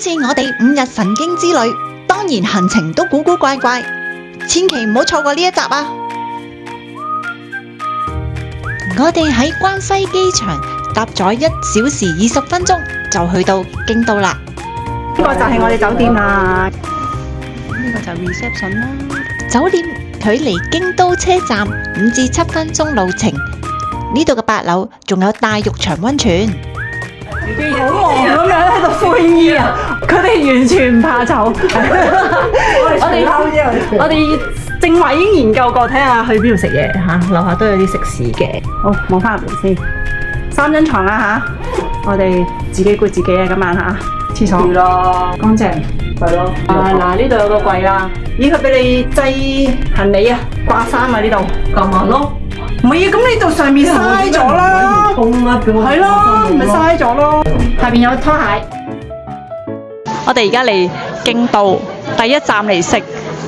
次我哋5日神經之旅，當然行程都古古怪怪，千祈唔好錯過呢一集啊！我哋喺關西機場搭咗1小時20分鐘就去到京都啦。呢個就係我哋酒店啦，呢個就 reception 啦。酒店距離京都車站5至7分鐘路程。呢度嘅8樓仲有大浴場溫泉。好忙咁樣喺度灰衣啊！佢哋完全唔怕醜。我哋正話已經研究過，睇下去邊度食嘢嚇，樓下都有啲食肆嘅。好，望翻入嚟先。3張床啊嚇，我哋自己顧自己啊，今晚嚇。廁所啦，乾淨。係咯。嗱，呢度有個櫃啦，咦，佢俾你擠行李啊，掛衫啊呢度。咁慢咯。唔係啊，咁呢度上面嘥咗啦。係咯，咪嘥咗咯。下邊有拖鞋。我哋而家嚟京都，第一站嚟食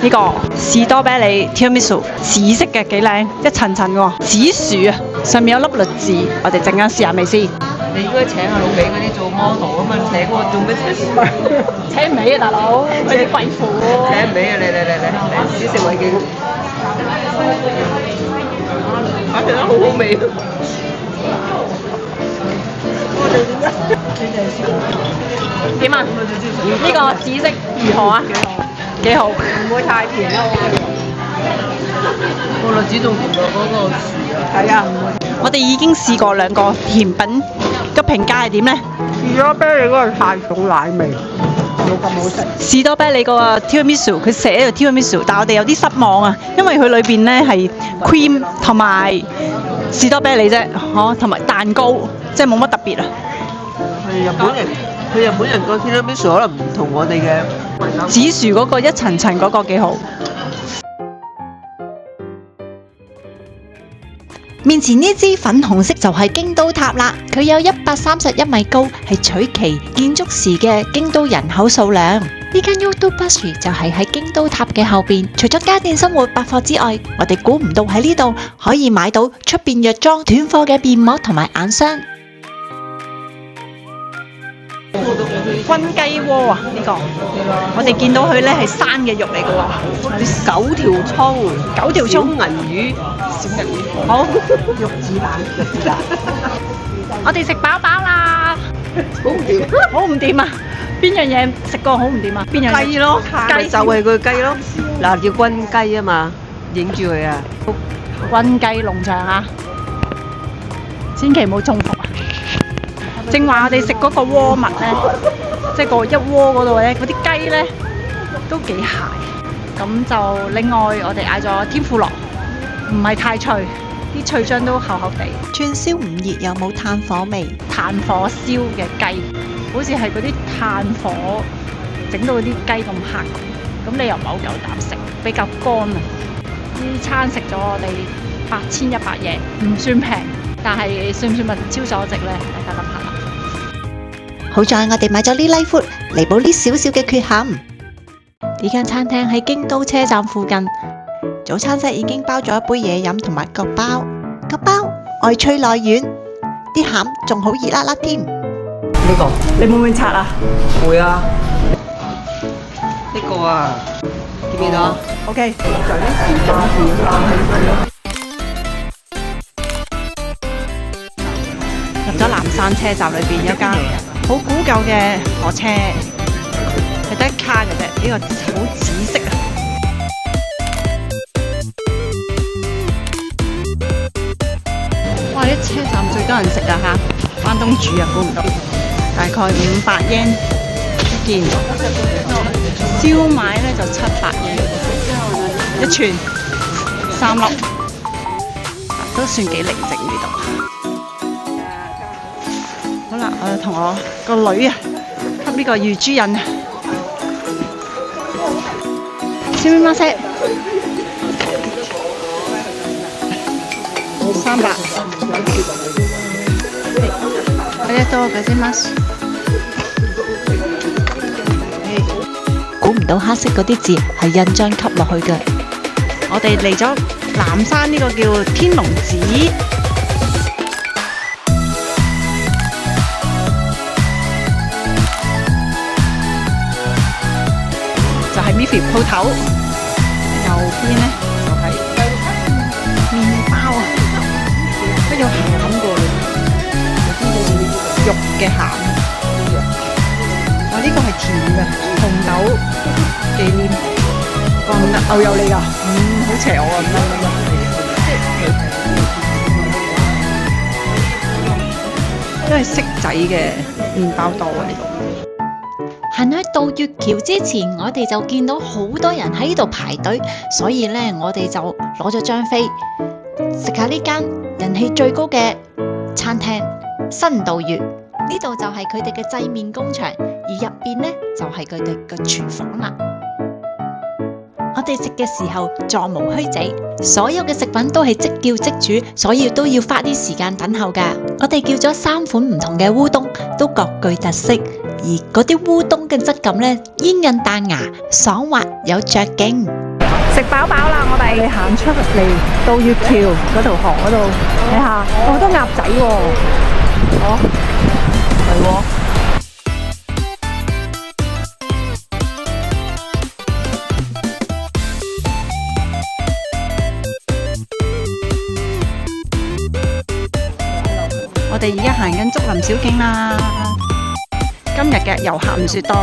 呢個士多啤梨 Tiramisu， 紫色嘅幾靚，一層層嘅紫薯啊，上面有粒栗子，我哋陣間試下味先。你應該請阿老味嗰啲做 model 啊嘛，請嗰個做咩請？請唔起啊，大佬，佢啲貴婦。請唔起啊！嚟，試食為敬。食得好好味。點啊？呢個紫色如何啊？幾好，唔會太甜啦。個栗子仲甜過嗰個薯啊！係啊，我哋已經試過2個甜品，個評價係點呢？士多啤梨嗰個太重奶味，冇咁好食。士多啤梨嗰個 Tiramisu， 佢寫咗 Tiramisu， 但係我哋有啲失望啊，因為佢裏邊咧係 cream 同埋士多啤梨啫，同埋蛋糕，即係冇乜特別啊。佢日本人個 tiramisu 可能唔同我哋嘅紫薯嗰個一層層嗰個幾好。面前呢支粉紅色就係京都塔啦，佢有131米高，係取其建築時嘅京都人口數量。呢間 Yodobashi 就係喺京都塔嘅後邊。除咗家電生活百貨之外，我哋估唔到喺呢度可以買到出邊藥妝斷貨嘅面膜同埋眼霜。燻雞鍋啊，呢個我哋見到佢咧係生嘅肉嚟嘅喎9條葱，9條葱，小銀魚，好，玉子蛋，我哋食飽飽啦，好唔掂，好唔掂啊！邊樣嘢食過好唔掂啊？邊樣雞咯，雞就係佢雞咯，嗱叫軍雞啊嘛，影住佢啊，燻雞龍象啊，千祈唔好中伏啊！正話我哋食嗰個鍋物咧，即係個一鍋嗰度咧，嗰啲雞咧都幾鹹。咁就另外我哋嗌咗天婦羅，唔係太脆，啲脆漿都厚厚地。串燒唔熱又冇炭火味，炭火燒嘅雞，好似係嗰啲炭火整到嗰啲雞咁黑，咁你又唔係好夠膽食，比較乾啊！呢餐食咗我哋8100嘢，唔算平，但係算唔算物超所值咧？大家諗下。好在我哋買咗呢Light Food彌補呢少少嘅缺陷。呢間餐廳喺京都車站附近，早餐室已經包咗一杯嘢飲同埋個包，個包外脆內軟，啲餡仲好熱辣辣添。呢個你會唔會拆啊？會啊，呢個啊，見唔見到？OK。入咗南山車站裏邊有間好古舊嘅火車，係得一卡嘅啫。呢個好紫色啊！哇！呢車站最多人食啊嚇，關東煮啊，估唔到，大概500yen一件，燒賣咧就700yen一串，3粒，都算幾寧靜呢度。好啦，我同我個女啊，給呢個乳豬印啊，すみません，300。ありがとうございます。估唔到黑色嗰啲字係印章吸落去嘅。我哋嚟咗南山呢個叫天龍寺。coffee 鋪頭，右邊咧就係麵包啊，都有餡過嘅，肉嘅餡。呢個係甜嘅紅豆忌廉，牛油嚟㗎，好邪我啊！都係骰仔嘅麵包多啊！呢度。行去渡月橋之前，我哋就見到好多人喺呢度排隊，所以呢，我哋就攞咗張飛食下呢間人氣最高嘅餐廳新渡月。呢度就係佢哋嘅製麵工場，而入邊呢，就係佢哋嘅廚房啦。我哋食嘅時候座無虛席，所有嘅食品都係即叫即煮，所以都要花啲時間等候㗎。我哋叫咗3款唔同嘅烏冬，都各具特色。而嗰啲烏冬嘅質感呢，煙韌彈牙，爽滑有嚼勁。食飽飽啦，我哋行出嚟渡月橋嗰條河嗰度，睇下好多鴨仔喎，係喎。我哋而家行緊竹林小徑啦。今日嘅遊客唔算多，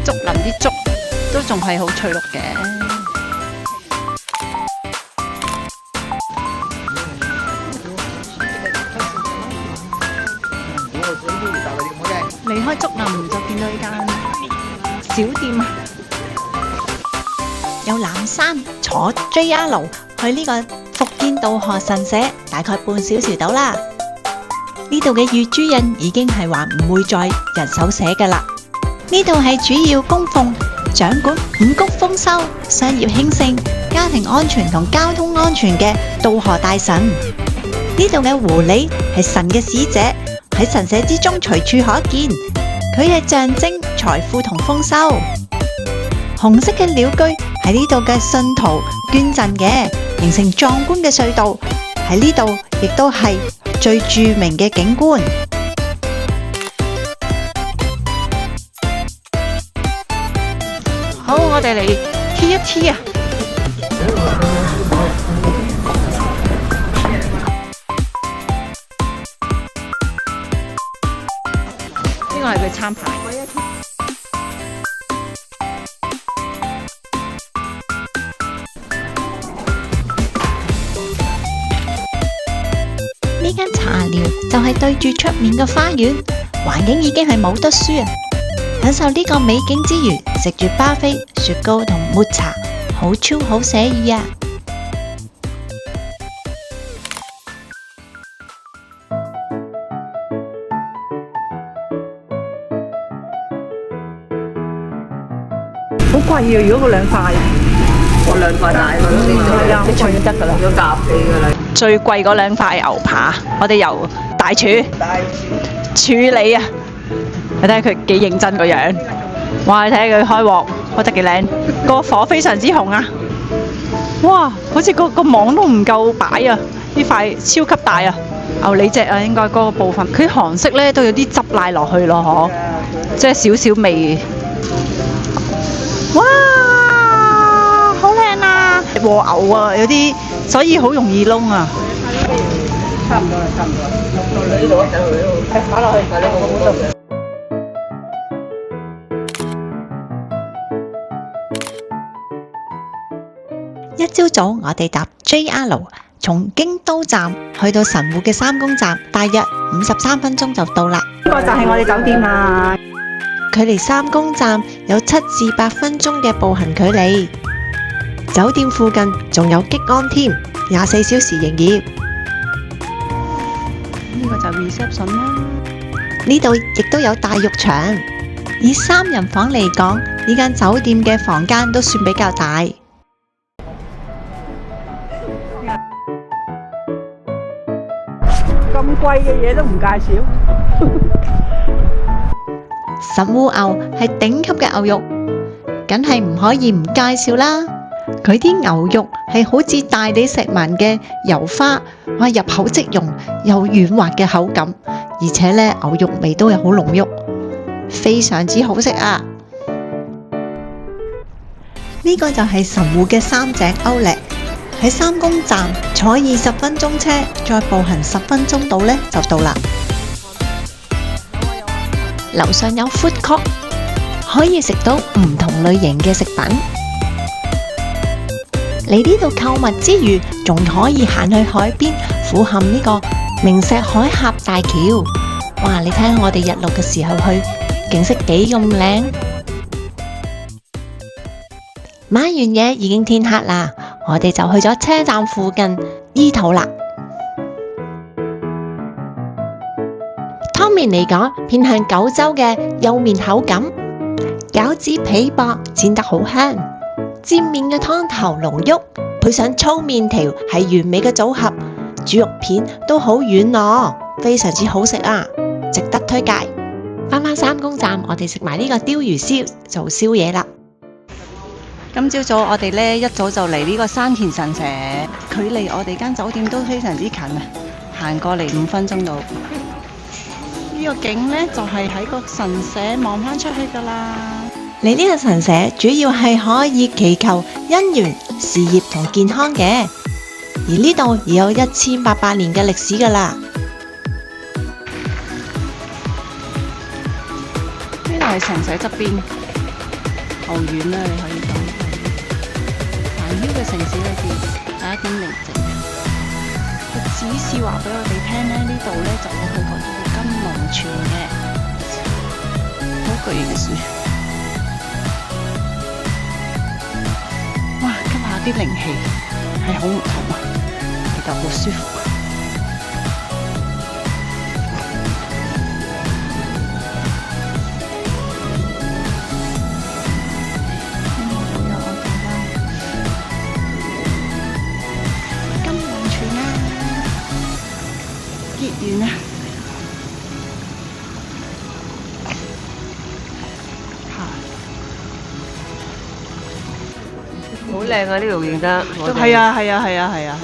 竹林啲竹都仲係好翠綠嘅。離開竹林就見到呢間小店啊，有藍山坐 JR 去呢個伏見稻荷神社，大概半小時到啦。呢度嘅玉珠印已經係話唔會再人手寫㗎啦。呢度係主要供奉掌管五穀豐收、商業興盛、家庭安全同交通安全嘅稻荷大神。呢度嘅狐狸係神嘅使者，喺神社之中隨處可見。佢係象徵財富同豐收。紅色嘅鳥居係呢度嘅信徒捐贈嘅，形成壯觀嘅隧道。喺呢度亦都係最著名嘅景觀。好，我哋嚟 T 一 T 啊！呢個係佢餐牌。呢間茶寮就係對住出面嘅花園，環境已經係冇得輸啊！享受呢個美景之餘，食住巴菲、雪糕同抹茶，好超好寫意啊！好貴啊！如果嗰兩塊，我2塊大佢係啊，好貴就得㗎啦。要夾你㗎啦。最貴嗰兩塊牛扒，我哋由大廚處理啊！你睇下佢幾認真個樣，哇！你睇下佢開鑊開得幾靚，個火非常之紅啊！哇！好似個網都唔夠擺啊！呢塊超級大啊！牛脷隻啊，應該嗰個部分，佢韓式咧都有啲汁拉落去咯，嗬，即係少少味。哇！好靚啊！和牛啊，有啲，所以好容易燶啊！差唔多啦，差唔多啦，落到呢度一陣去呢度，擺落去，擺呢個好多。一朝早我哋搭 JR 從京都站去到神戶嘅三宮站，大約53分鐘就到啦。呢個就係我哋酒店啦。距離三宮站有7至8分鐘嘅步行距離。酒店附近仲有激安添，24小時營業。呢個就 reception 啦。呢度亦都有大浴場。以3人房嚟講，呢間酒店嘅房間都算比較大。咁貴嘅嘢都唔介紹。神戶牛係頂級嘅牛肉，梗係唔可以唔介紹啦。佢啲牛肉係好似大理石紋嘅油花，哇，入口即溶，有軟滑嘅口感，而且咧牛肉味都有好濃郁。非常之好食啊！呢個就係神戶嘅三井歐力，喺三宮站坐20分鐘車，再步行10分鐘到呢就到啦。樓上有 food court， 可以食到唔同類型嘅食品。嚟呢度購物之餘，仲可以行去海邊俯瞰呢個明石海峽大橋。哇！你睇下我哋日落嘅時候去，景色幾咁靚。買完嘢已經天黑啦，我哋就去咗車站附近醫肚啦。湯麵嚟講，偏向九州嘅幼麵口感，餃子皮薄，煎得好香。煎麵嘅湯頭濃郁，配上粗麵條係完美嘅組合。豬肉片都好軟糯，非常之好食啊，值得推介。返三宮站，我哋食埋呢個鯛魚燒做宵夜啦。今朝早我哋呢一早就嚟呢個山田神社，距離我哋間酒店都非常之近啊，行過嚟5分鐘到。呢個景呢，就係喺個神社望返出去噶啦。嚟呢個神社主要係可以祈求姻緣、事業同健康嘅，而呢度已有1800年嘅歷史噶啦。呢度係神社側邊後院啦，你可以講繁囂嘅城市裏邊有一點寧靜。佢指示話俾我哋聽咧，呢度咧就會去嗰度金龍泉嘅，好巨型嘅樹。哇！吸下啲靈氣係好唔同啊，其實好舒服。結緣啊！好靚啊！呢度影得，係啊係啊係啊係啊！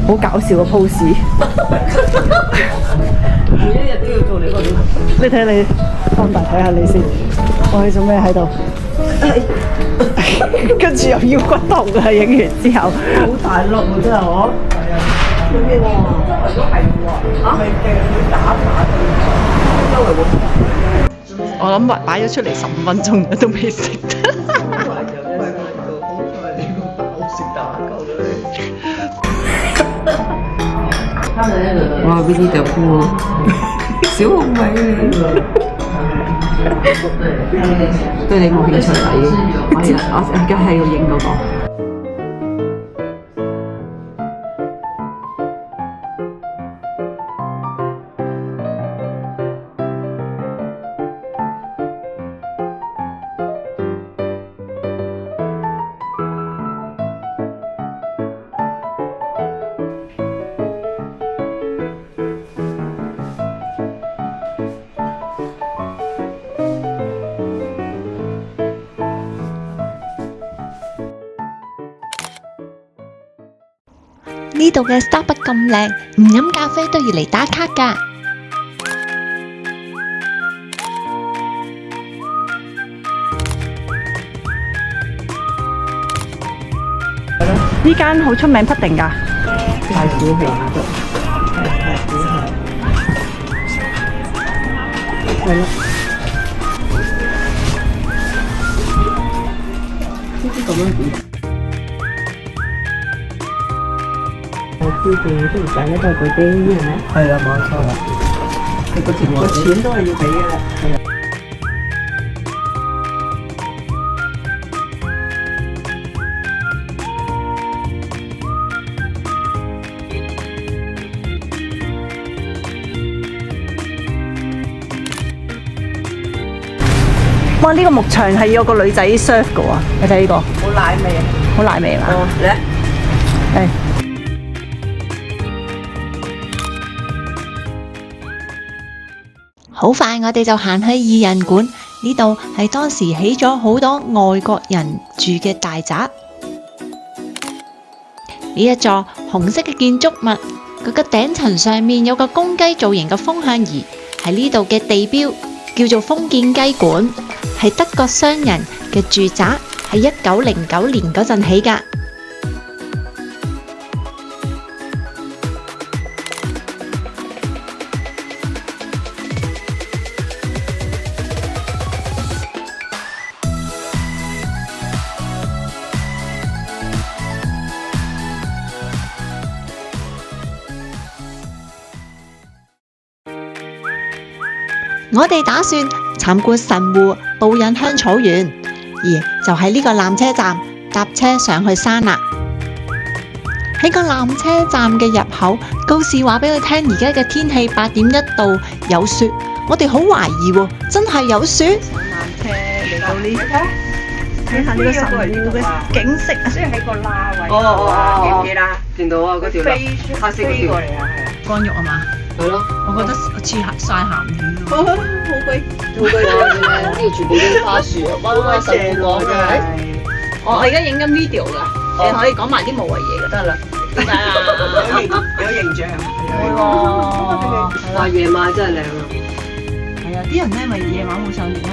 好搞笑嘅 pose， 每一日都要做你個料。你睇你放大睇下你先，我係做咩喺度？跟住又腰骨痛啊！影完之後，好大碌喎，真係我。係啊。做咩喎？周圍都係喎。嚇？咪會打周圍會。我諗擺咗出嚟15分鐘都未食得。哇！呢啲就酷啊，小紅米對你冇興趣啦已經。我而家係要影嗰個。呢度嘅 Starbucks 咁靚，唔飲咖啡都要嚟打卡㗎。呢間好出名匹定㗎，大小皮係啦。呢啲咁樣點？標記都唔使咧，都係嗰啲係咪？係啊，冇錯啦。佢個錢都係要俾嘅啦。係啊。哇！呢個牧場係有個女仔 serve 嘅喎，你睇呢個，好奶味啊！好奶味嘛？嚟，係。好快我哋就行去異人館，呢度係當時起咗好多外國人住嘅大宅。呢一座紅色嘅建築物，佢個頂層上面有個公雞造型嘅風向儀，係呢度嘅地標，叫做封建雞館，係德國商人嘅住宅，係1909年嗰陣起㗎。我哋打算參觀神戶報恩香草園，而就喺呢個纜車站搭車上去山啦。喺個纜車站嘅入口，告示話俾佢聽，而家嘅天氣8.1度，有雪。我哋好懷疑喎，真係有雪。纜車嚟到呢，睇下呢個神戶嘅景色啊！即係喺個罅位。記唔記得？見到啊，嗰條黑色嗰條過嚟啊，係啊。乾肉啊嘛，係咯，我覺得似曬鹹魚喎。好鬼好鬼多嘅呢度全部都係花樹啊！哇，神戶講嘅，我而家影緊 video 㗎，你可以講埋啲無謂嘢就得啦。點解啊？有形象。會喎，哇，夜晚真係靚啊！係啊，啲人咧咪夜晚會上嚟咯，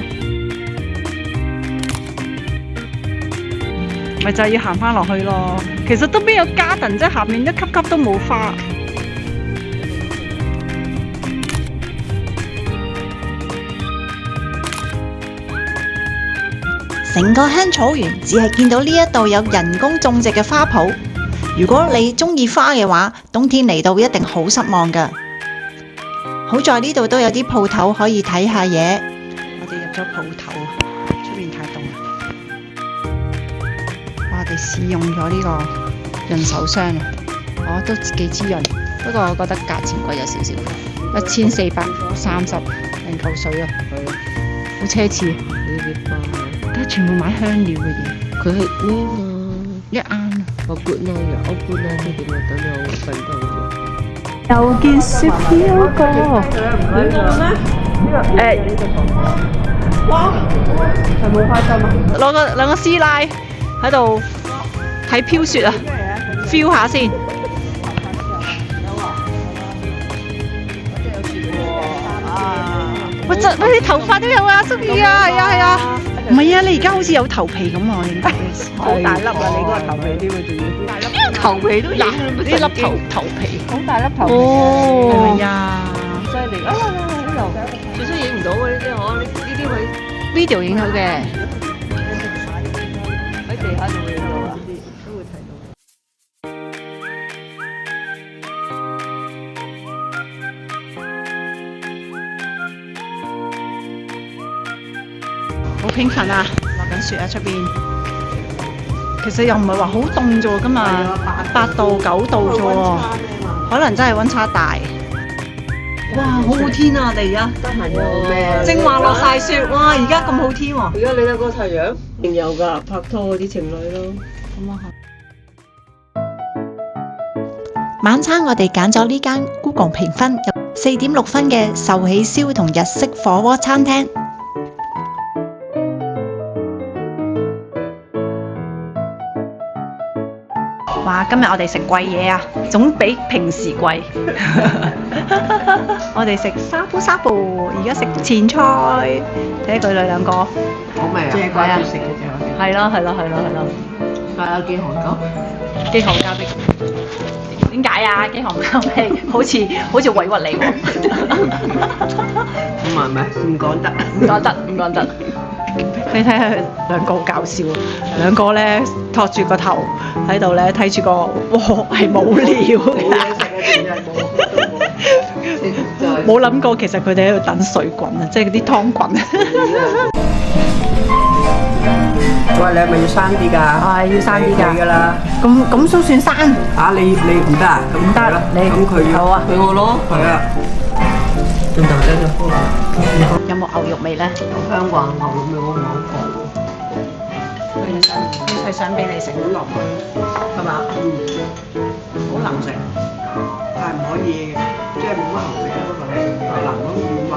咪就係要行翻落去咯。其實都邊有 garden 啫，下面一級級都冇花。成個香草園只係見到呢一度有人工種植嘅花圃。如果你中意花嘅話，冬天嚟到一定好失望㗎。好在呢度都有啲鋪頭可以睇下嘢。我哋入咗鋪頭，出面太凍啦。我哋試用咗呢個潤手霜，我都幾滋潤，不過我覺得價錢貴咗少少，1430零嚿水啊，好奢侈。而家全部買香料嘅嘢，佢係咩嘛？一啱啊！我 good night 啊，我 good night 即係點啊？等我瞓到喎。又見雪飄過，哇！係冇開心啊！兩個師奶喺度睇飄雪啊 ，feel 下先。喂，啲頭髮都有啊，蘇怡啊，係啊。唔係啊，你而家好似有頭皮咁啊！我影到好大粒啊！你嗰個頭皮添啊，仲要大粒頭皮都有呢粒頭皮，好大粒頭皮係咪呀？犀利啊！呢度最衰影唔到喎呢啲嗬，呢啲咪 video 影到嘅。喺地下就會睇到啦，都會睇到。好興奮啊！落緊雪啊出邊，其實又唔係話好凍啫喎，今日8度9度啫喎，可能真係溫差大。哇，好好天啊！我哋而家得閒有咩？正話落晒雪，哇！而家咁好天喎。而家你睇嗰個太陽，定有㗎，拍拖嗰啲情侶咯。咁啊晚餐我哋揀咗呢間 Google 評分有4.6分嘅壽喜燒同日式火鍋餐廳。哇！今日我哋食貴嘢啊，總比平時貴。我哋食沙煲沙煲，而家食前菜，睇佢哋兩個。好味啊！即係掛住食嘅啫，我係咯。哋。有幾韓狗？饑寒加冰。點解啊？饑寒加冰，好似委屈你喎。唔係，唔講得。唔講得。你睇下佢兩個好搞笑，兩個咧托住個頭喺度咧睇住個鍋係冇料嘅，冇諗過其實佢哋喺度等水滾啊，即係嗰啲湯滾。喂，你係咪要生啲㗎？係要生啲㗎。㗎啦。咁都算生？啊，你唔得啊？咁唔得，你咁佢好啊，俾我咯。係啊。仲大隻嘅，有冇牛肉味咧？香港牛肉味我唔係好覺佢想俾你食好落去，係嘛？好難食。但係唔可以，即係冇乜牛味嗰個係南嗰軟滑，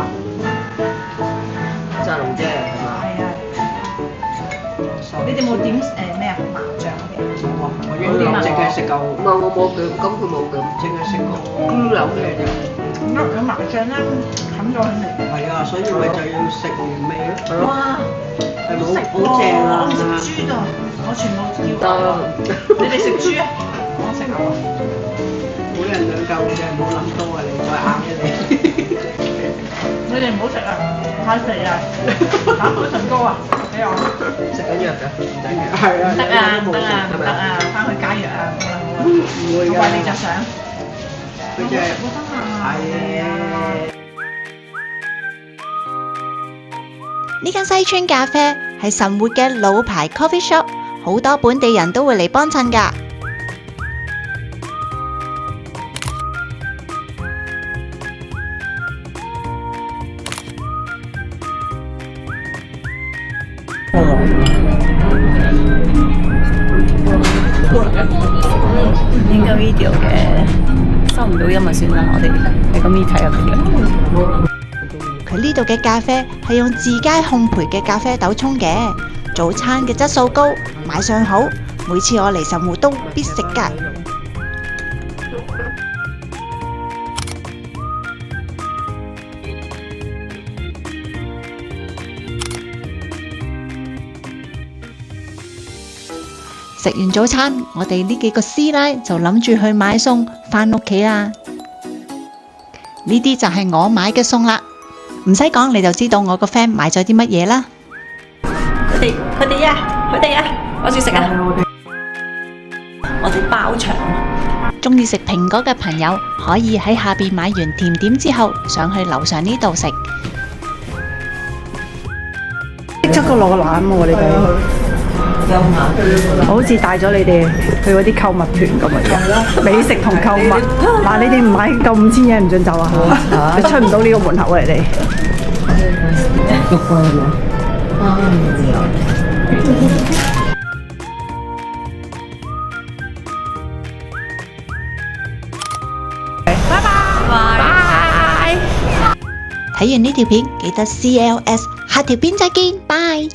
炸龍啫係嘛？係啊。你哋冇點咩啊？麻醬嗰啲？冇啊，我應該淨係食夠。唔係我冇點，咁佢冇點，淨係食個豬柳嘅啫。有麻醬咧，冚咗佢嚟。係啊，所以咪就要食原味咯。哇！係好正啊！我唔食豬㗎，我全部叫牛。你哋食豬啊？我食牛啊。每人兩嚿嘅，唔好諗多啊！你再硬嘅你。你哋唔好食啊！太肥啊！打海唇膏啊！俾我。食緊藥㗎，唔使藥。係啊，得啊，得啊，唔得啊！翻去加藥啊！好啦好啦。唔會㗎。我為你着想。佢真係我得啊。係啊。呢間西村咖啡係神活嘅老牌 coffee shop， 好多本地人都會嚟幫襯㗎。應該 video 嘅，收唔到音咪算啦，我哋係咁依睇入邊。佢呢度嘅咖啡係用自家烘焙嘅咖啡豆沖嘅，早餐嘅質素高，賣相好，每次我嚟神戶都必食㗎。食完早餐，我哋呢幾個師奶就諗住去買餸返屋企啦。呢啲就係我買嘅餸啦，唔使講你就知道我個 friend 買咗啲乜嘢啦。佢哋啊，我先食啊！我哋包場。中意食蘋果嘅朋友可以喺下邊買完甜點之後，上去樓上呢度食。即刻攞個籃喎，你哋。我好似帶咗你哋去嗰啲購物團咁啊！美食同購物，嗱，你哋唔買夠5000嘢唔准走啊！你出唔到呢個門口啊！你哋拜拜！睇完呢條片記得 CLS，下條片再見，拜。